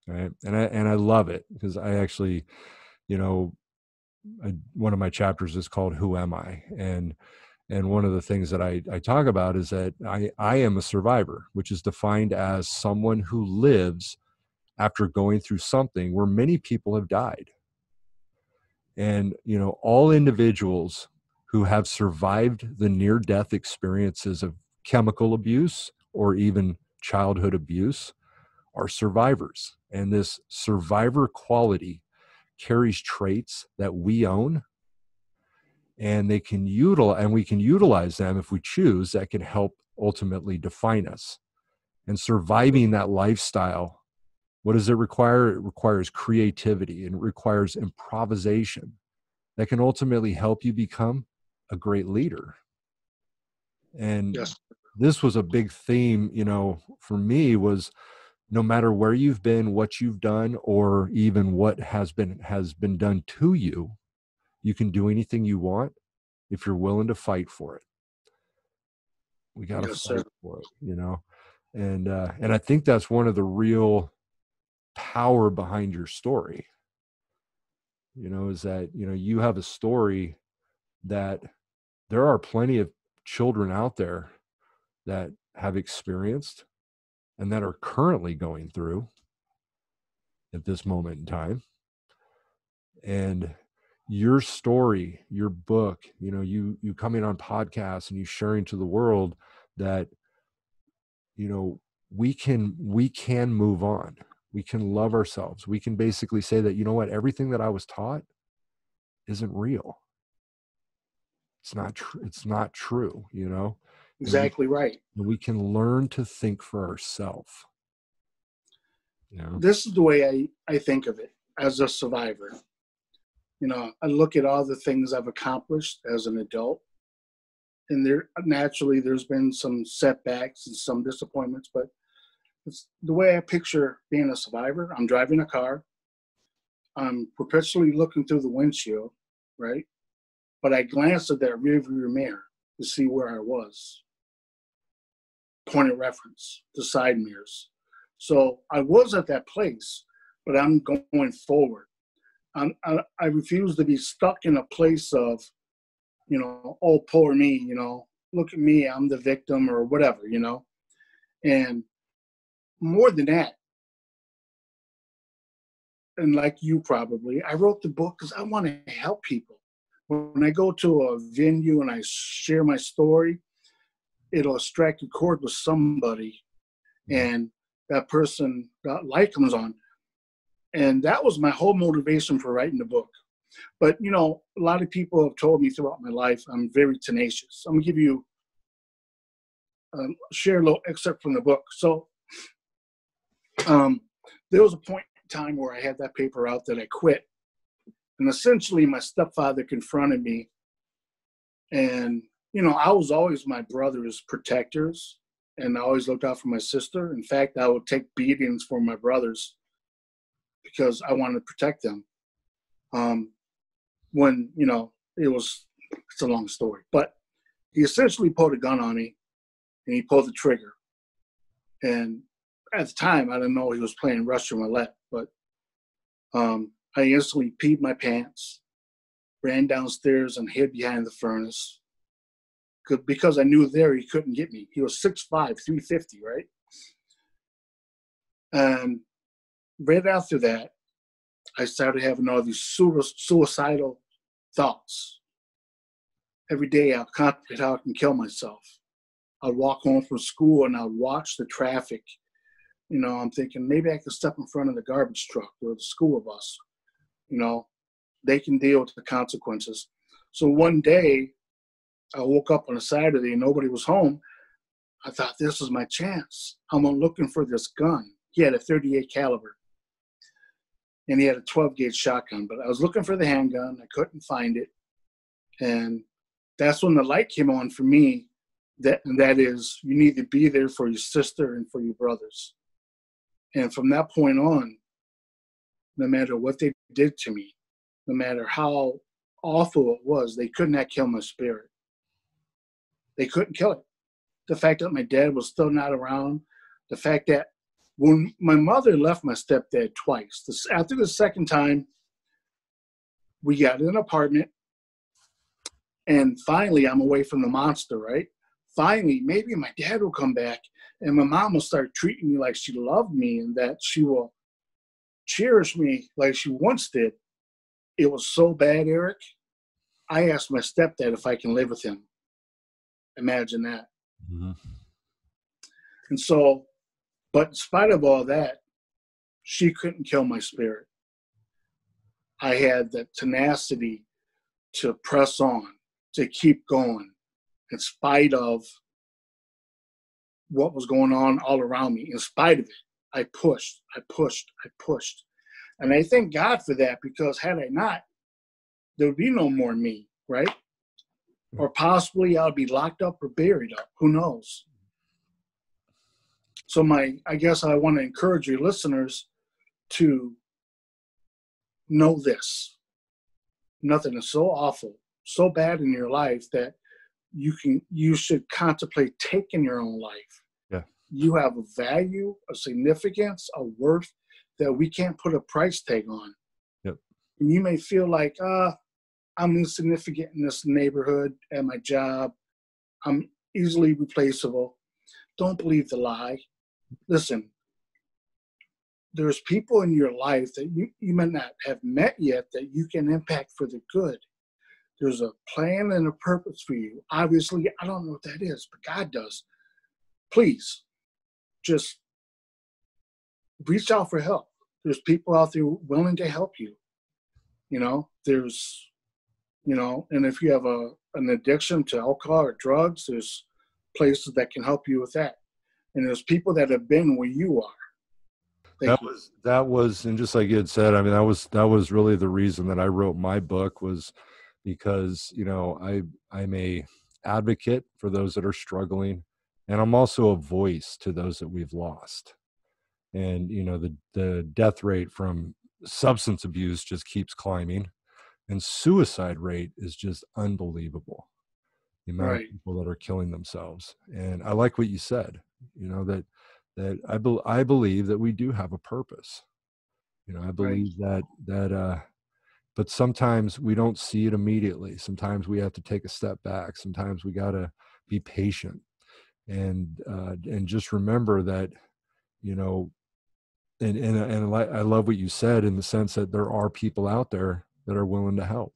Right. And I love it because I actually, one of my chapters is called Who Am I? And one of the things that I talk about is that I am a survivor, which is defined as someone who lives after going through something where many people have died. And, all individuals who have survived the near-death experiences of chemical abuse or even childhood abuse are survivors. And this survivor quality carries traits that we own, and we can utilize them if we choose, that can help ultimately define us. And surviving that lifestyle, what does it require? It requires creativity, and it requires improvisation that can ultimately help you become a great leader. And yes, this was a big theme, for me, was no matter where you've been, what you've done, or even what has been done to you, you can do anything you want if you're willing to fight for it. We got to fight for it, and I think that's one of the real power behind your story, is that, you have a story that there are plenty of children out there that have experienced and that are currently going through at this moment in time. And your story, your book, you coming on podcasts and you sharing to the world that, we can move on. We can love ourselves. We can basically say that, what, everything that I was taught isn't real. It's not true. It's not true, Exactly right. And we can learn to think for ourselves. This is the way I think of it as a survivor. I look at all the things I've accomplished as an adult, and there's been some setbacks and some disappointments, but it's the way I picture being a survivor. I'm driving a car. I'm perpetually looking through the windshield, right? But I glanced at that rearview mirror to see where I was. Point of reference, the side mirrors. So I was at that place, but I'm going forward. I refuse to be stuck in a place of, oh, poor me, look at me, I'm the victim or whatever, And more than that, and like you probably, I wrote the book because I want to help people. When I go to a venue and I share my story, it'll strike a chord with somebody, and that person, that light comes on. And that was my whole motivation for writing the book. But, a lot of people have told me throughout my life, I'm very tenacious. I'm going to give you, share a little excerpt from the book. So there was a point in time where I had that paper out that I quit. And essentially my stepfather confronted me. And, I was always my brother's protectors. And I always looked out for my sister. In fact, I would take beatings for my brothers because I wanted to protect them. When, it's a long story, but he essentially pulled a gun on me and he pulled the trigger. And at the time, I didn't know he was playing Russian roulette, but I instantly peed my pants, ran downstairs and hid behind the furnace because I knew there he couldn't get me. He was 6'5", 350, right? And right after that, I started having all these suicidal thoughts. Every day I'd contemplate how I can kill myself. I'd walk home from school and I'd watch the traffic. I'm thinking maybe I could step in front of the garbage truck or the school bus. They can deal with the consequences. So one day I woke up on a Saturday and nobody was home. I thought, this is my chance. I'm looking for this gun. He had a .38 caliber. And he had a 12-gauge shotgun. But I was looking for the handgun. I couldn't find it. And that's when the light came on for me. That is, you need to be there for your sister and for your brothers. And from that point on, no matter what they did to me, no matter how awful it was, they could not kill my spirit. They couldn't kill it. The fact that my dad was still not around, the fact that when my mother left my stepdad twice, after the second time, we got an apartment, and finally I'm away from the monster, right? Finally, maybe my dad will come back, and my mom will start treating me like she loved me and that she will cherish me like she once did. It was so bad, Eric. I asked my stepdad if I can live with him. Imagine that. Mm-hmm. And so, but in spite of all that, she couldn't kill my spirit. I had that tenacity to press on, to keep going, in spite of what was going on all around me. In spite of it, I pushed. And I thank God for that, because had I not, there would be no more me, right? Or possibly I'll be locked up or buried up. Who knows? So I guess I want to encourage your listeners to know this. Nothing is so awful, so bad in your life that you should contemplate taking your own life. Yeah. You have a value, a significance, a worth that we can't put a price tag on. Yep. And you may feel like, I'm insignificant in this neighborhood, at my job. I'm easily replaceable. Don't believe the lie. Listen, there's people in your life that you might not have met yet that you can impact for the good. There's a plan and a purpose for you. Obviously, I don't know what that is, but God does. Please, just reach out for help. There's people out there willing to help you. And if you have an addiction to alcohol or drugs, there's places that can help you with that. And there's people that have been where you are. That was, and just like you had said, I mean, that was really the reason that I wrote my book, was because, I'm a advocate for those that are struggling, and I'm also a voice to those that we've lost. And, the death rate from substance abuse just keeps climbing, and suicide rate is just unbelievable. The amount of people that are killing themselves. And I like what you said, that I believe that we do have a purpose. I believe that but sometimes we don't see it immediately. Sometimes we have to take a step back. Sometimes we got to be patient and just remember that, and I love what you said, in the sense that there are people out there that are willing to help.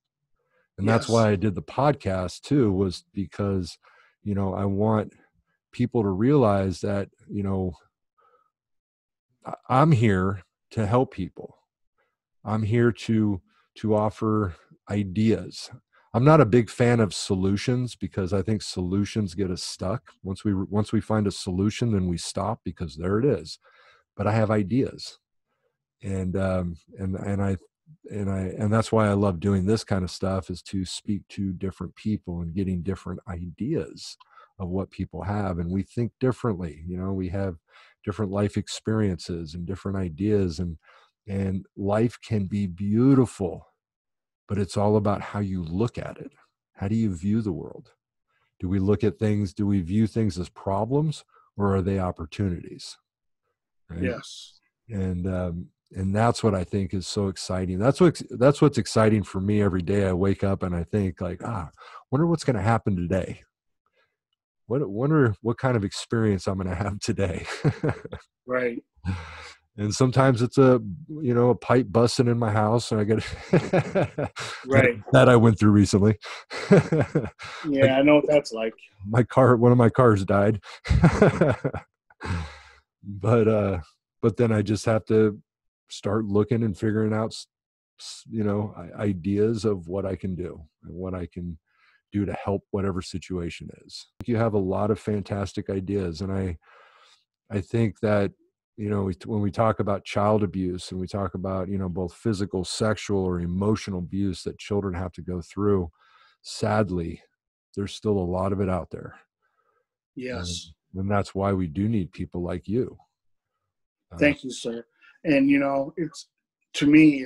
And that's why I did the podcast too, was because, I want people to realize that, I'm here to help people. I'm here to offer ideas. I'm not a big fan of solutions, because I think solutions get us stuck. Once we find a solution, then we stop, because there it is. But I have ideas, and that's why I love doing this kind of stuff, is to speak to different people and getting different ideas of what people have. And we think differently. We have different life experiences and different ideas, and life can be beautiful, but it's all about how you look at it. How do you view the world? Do we view things as problems, or are they opportunities? Right? Yes. And that's what I think is so exciting. That's what's exciting for me every day. I wake up and I think, like, wonder what's going to happen today. Wonder what kind of experience I'm going to have today. Right. And sometimes it's a pipe busting in my house, and I get that I went through recently. Yeah, I know what that's like. One of my cars died. But then I just have to start looking and figuring out, ideas of what I can do and what I can do to help whatever situation is. You have a lot of fantastic ideas. And I think that, when we talk about child abuse, and we talk about, both physical, sexual, or emotional abuse that children have to go through, sadly, there's still a lot of it out there. Yes. And that's why we do need people like you. Thank you, sir. And, to me,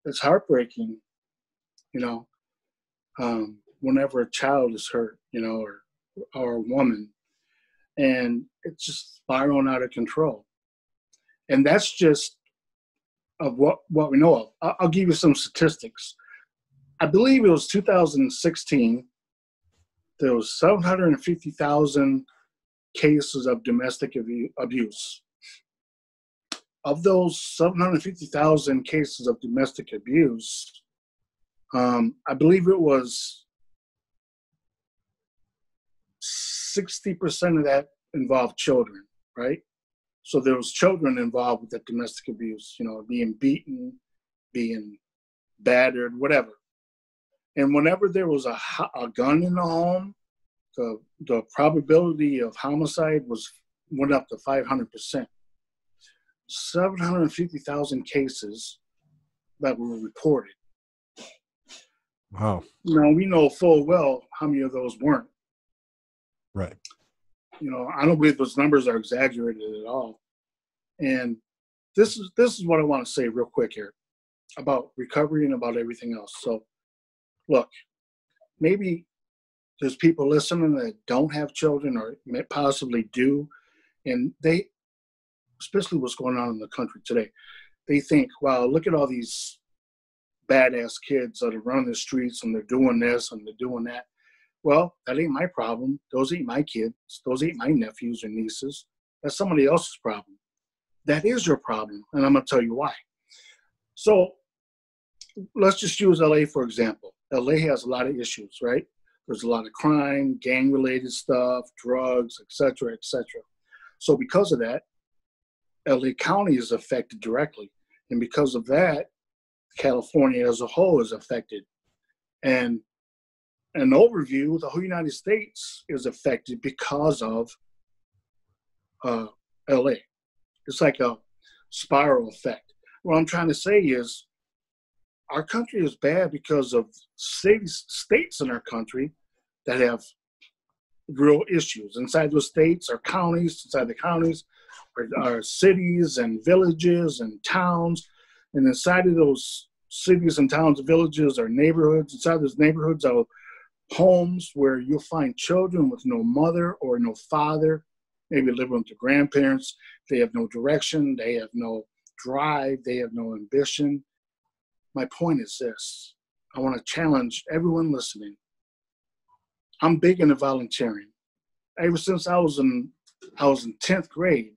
it's heartbreaking, whenever a child is hurt, or a woman, and it's just spiraling out of control. And that's just of what we know of. I'll give you some statistics. I believe it was 2016. There was 750,000 cases of domestic abuse. Of those 750,000 cases of domestic abuse, I believe it was 60% of that involved children, right? So there was children involved with that domestic abuse, being beaten, being battered, whatever. And whenever there was a gun in the home, the probability of homicide went up to 500%. 750,000 cases that were reported. Wow. Now, we know full well how many of those weren't. Right. I don't believe those numbers are exaggerated at all. And this is what I want to say real quick here about recovery and about everything else. So, look, maybe there's people listening that don't have children or may possibly do, and they, especially what's going on in the country today, they think, wow, look at all these badass kids that are running the streets and they're doing this and they're doing that. Well, that ain't my problem. Those ain't my kids. Those ain't my nephews or nieces. That's somebody else's problem. That is your problem, and I'm going to tell you why. So let's just use LA, for example. LA has a lot of issues, right? There's a lot of crime, gang-related stuff, drugs, et cetera, et cetera. So because of that, LA County is affected directly. And because of that, California as a whole is affected. And an overview, the whole United States is affected because of LA. It's like a spiral effect. What I'm trying to say is our country is bad because of states in our country that have real issues. Inside those states are counties, inside the counties are cities and villages and towns. And inside of those cities and towns and villages are neighborhoods. Inside those neighborhoods are homes where you'll find children with no mother or no father, maybe living with their grandparents. They have no direction. They have no drive. They have no ambition. My point is this. I want to challenge everyone listening. I'm big into volunteering. Ever since I was in 10th grade,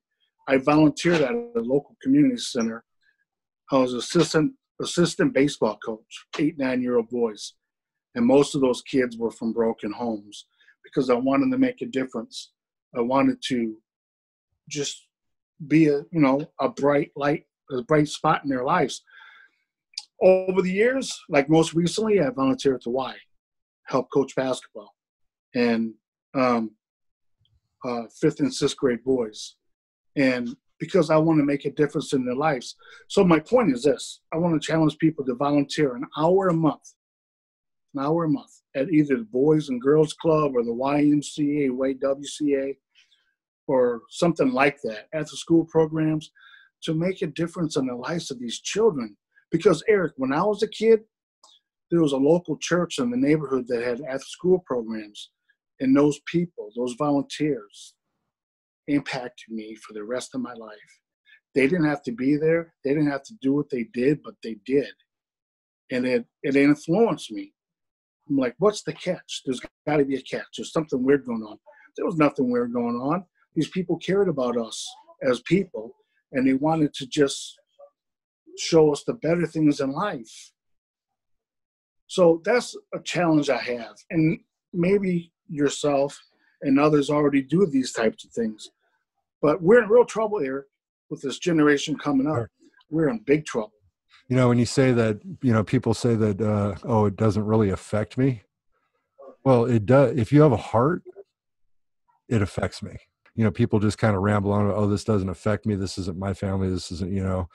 I volunteered at a local community center. I was assistant baseball coach, 8, 9-year-old boys. And most of those kids were from broken homes because I wanted to make a difference. I wanted to just be a bright light, a bright spot in their lives. Over the years, like most recently, I volunteered at the Y, help coach basketball, and 5th and 6th grade boys. And because I want to make a difference in their lives. So my point is this. I want to challenge people to volunteer an hour a month at either the Boys and Girls Club or the YMCA, YWCA, or something like that, after school programs, to make a difference in the lives of these children. Because, Eric, when I was a kid, there was a local church in the neighborhood that had after school programs. And those people, those volunteers, impacted me for the rest of my life. They didn't have to be there. They didn't have to do what they did, but they did. And it influenced me. I'm like, what's the catch? There's got to be a catch. There's something weird going on. There was nothing weird going on. These people cared about us as people, and they wanted to just show us the better things in life. So that's a challenge I have. And maybe yourself and others already do these types of things. But we're in real trouble here with this generation coming up. We're in big trouble. You know, when you say that, people say that, it doesn't really affect me. Well, it does. If you have a heart, it affects me. People just kind of ramble on, oh, this doesn't affect me. This isn't my family. This isn't,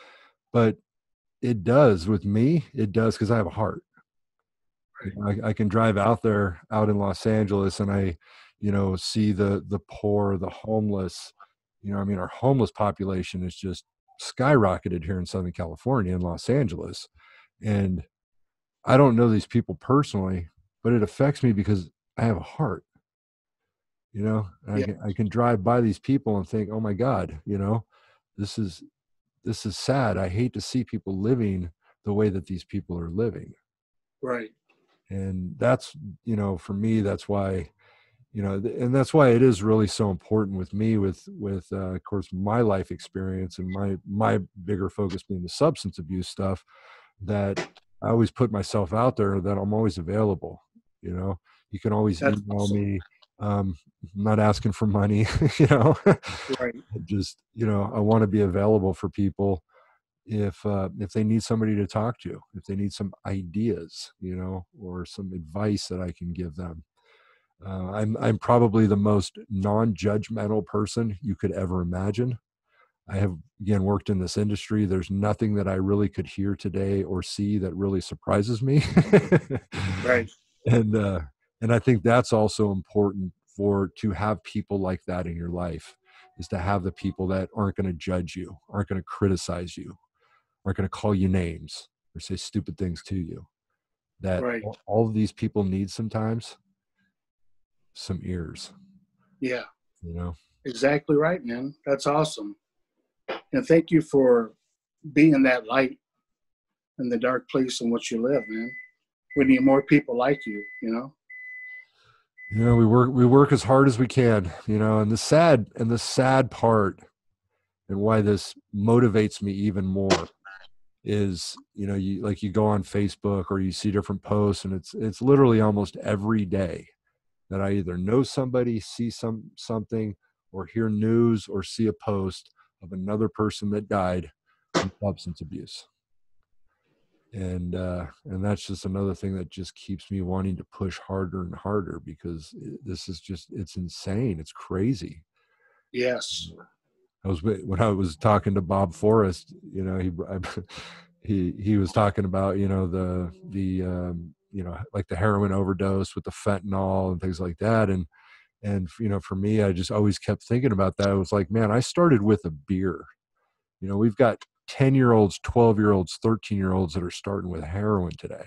but it does with me. It does because I have a heart. Right. I can drive out in Los Angeles and I, see the poor, the homeless, our homeless population is just skyrocketed here in Southern California in Los Angeles. And I don't know these people personally, but it affects me because I have a heart, I can drive by these people and think, oh my God, this is sad. I hate to see people living the way that these people are living. Right. And that's, for me, that's why, and that's why it is really so important with me, with of course, my life experience and my bigger focus being the substance abuse stuff, that I always put myself out there, that I'm always available. You can always email me. I'm not asking for money, Right. Just, I want to be available for people if they need somebody to talk to, if they need some ideas, or some advice that I can give them. I'm probably the most non-judgmental person you could ever imagine. I have, again, worked in this industry. There's nothing that I really could hear today or see that really surprises me. Right. And I think that's also important to have people like that in your life, is to have the people that aren't going to judge you, aren't going to criticize you, aren't going to call you names or say stupid things to you. That right. all of these people need sometimes some ears. Yeah. Exactly right, man. That's awesome. And thank you for being that light in the dark place in which you live, man. We need more people like you, you know? We work as hard as we can, and the sad part, and why this motivates me even more, is, you go on Facebook or you see different posts, and it's literally almost every day that I either know somebody, see something, or hear news, or see a post of another person that died from substance abuse. And that's just another thing that just keeps me wanting to push harder and harder, because this is just, it's insane. It's crazy. Yes. When I was talking to Bob Forrest, he was talking about, like the heroin overdose with the fentanyl and things like that. And for me, I just always kept thinking about that. I was like, man, I started with a beer. We've got 10-year-olds, 12-year-olds, 13-year-olds that are starting with heroin today.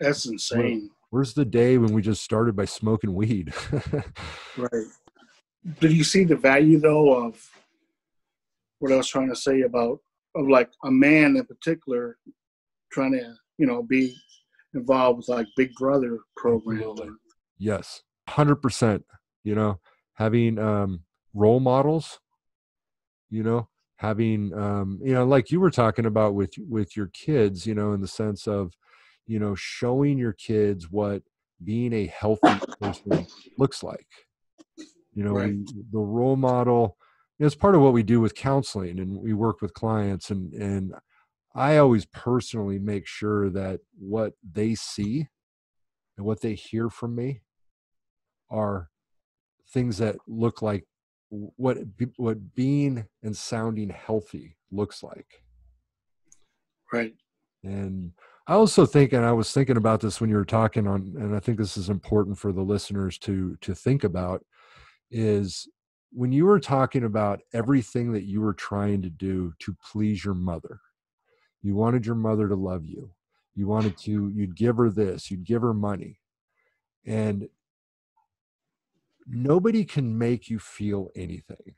That's insane. Where's the day when we just started by smoking weed? Right. Did you see the value, though, of what I was trying to say of like a man in particular trying to, be involved with like Big Brother programs? Yes, 100%. Having role models, having like you were talking about with your kids, in the sense of showing your kids what being a healthy person looks like. Right. The role model, it's part of what we do with counseling, and we work with clients, and I always personally make sure that what they see and what they hear from me are things that look like what being and sounding healthy looks like. Right. And I also think, and I was thinking about this when you were talking and I think this is important for the listeners to think about, is when you were talking about everything that you were trying to do to please your mother. You wanted your mother to love you. You'd give her this, you'd give her money. And nobody can make you feel anything.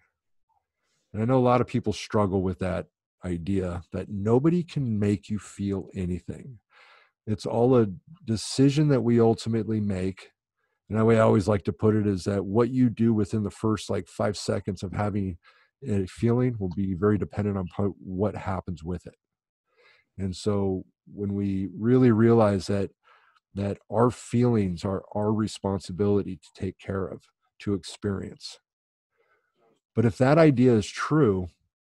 And I know a lot of people struggle with that idea, that nobody can make you feel anything. It's all a decision that we ultimately make. And the way I always like to put it is that what you do within the first 5 seconds of having a feeling will be very dependent on what happens with it. And so when we really realize that our feelings are our responsibility to take care of, to experience. But if that idea is true,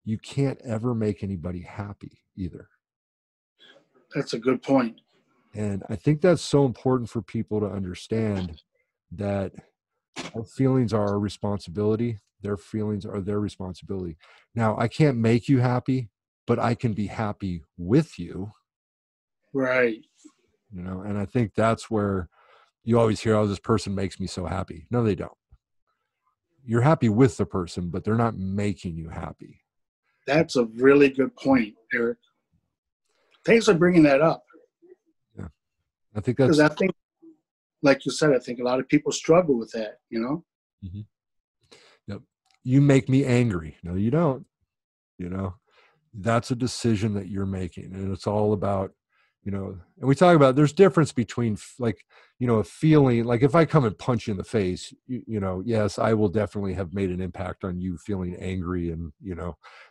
you can't ever make anybody happy either. That's a good point. And I think that's so important for people to understand, that our feelings are our responsibility. Their feelings are their responsibility. Now, I can't make you happy, but I can be happy with you. Right. And I think that's where you always hear, oh, this person makes me so happy. No, they don't. You're happy with the person, but they're not making you happy. That's a really good point, Eric. Thanks for bringing that up. Yeah. I think that's... Because I think, like you said, I think a lot of people struggle with that, Mm-hmm. Yep. You make me angry. No, you don't. That's a decision that you're making. And it's all about, and we talk about, there's difference between a feeling, like if I come and punch you in the face, yes, I will definitely have made an impact on you feeling angry and,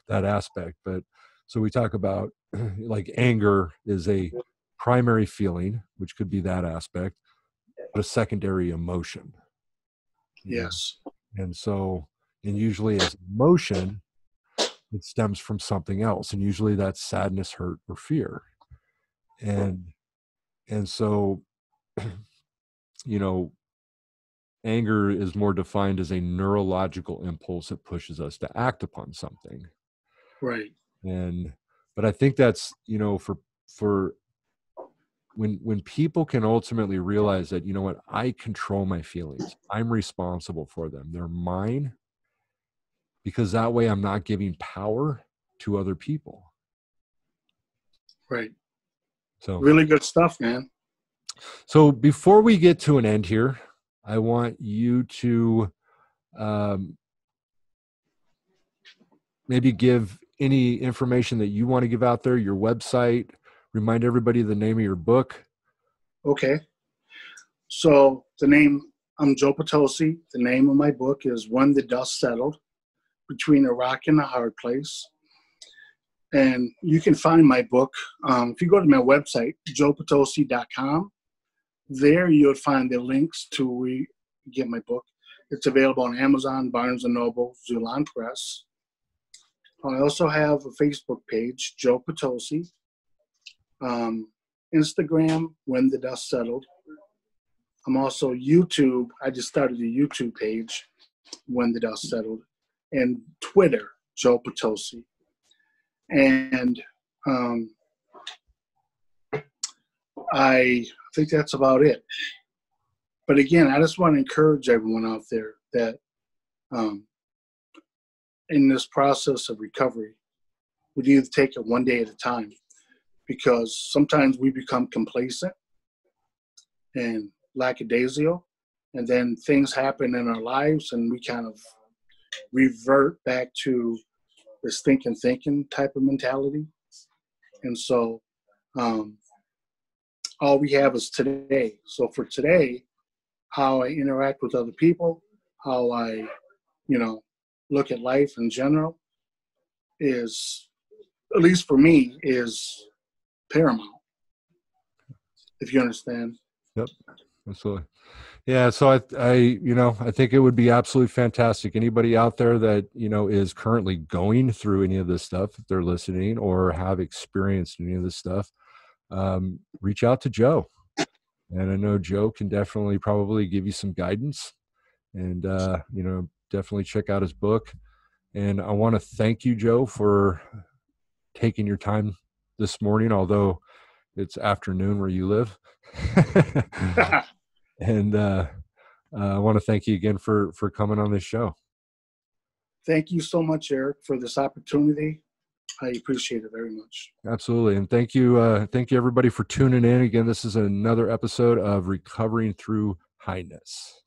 that aspect. But so we talk about like anger is a primary feeling, which could be that aspect, but a secondary emotion. Yes. And so, and usually as emotion, it stems from something else. And usually that's sadness, hurt, or fear. And so, anger is more defined as a neurological impulse that pushes us to act upon something. Right. But I think that's, for when people can ultimately realize that, I control my feelings, I'm responsible for them, they're mine, because that way I'm not giving power to other people. Right. So really good stuff, man. So before we get to an end here, I want you to maybe give any information that you want to give out there, your website, remind everybody the name of your book. Okay. So I'm Joe Potosi. The name of my book is When the Dust Settled, Between a Rock and a Hard Place. And you can find my book. If you go to my website, joepotosi.com, there you'll find the links to get my book. It's available on Amazon, Barnes & Noble, Xulon Press. I also have a Facebook page, Joe Potosi. Instagram, When the Dust Settled. I'm also YouTube. I just started a YouTube page, When the Dust Settled. And Twitter, Joe Potosi. And I think that's about it. But again, I just want to encourage everyone out there that in this process of recovery, we need to take it one day at a time, because sometimes we become complacent and lackadaisical, and then things happen in our lives and we kind of revert back to the stinking thinking type of mentality. And so all we have is today. So for today, how I interact with other people, how I, look at life in general is, at least for me, is paramount, if you understand. Yep, absolutely. Yeah, so I think it would be absolutely fantastic. Anybody out there that, is currently going through any of this stuff, if they're listening or have experienced any of this stuff, reach out to Joe. And I know Joe can definitely probably give you some guidance, and, definitely check out his book. And I want to thank you, Joe, for taking your time this morning, although it's afternoon where you live. And I want to thank you again for coming on this show. Thank you so much, Eric, for this opportunity. I appreciate it very much. Absolutely. And thank you everybody for tuning in. Again, this is another episode of Recovering Through Highness.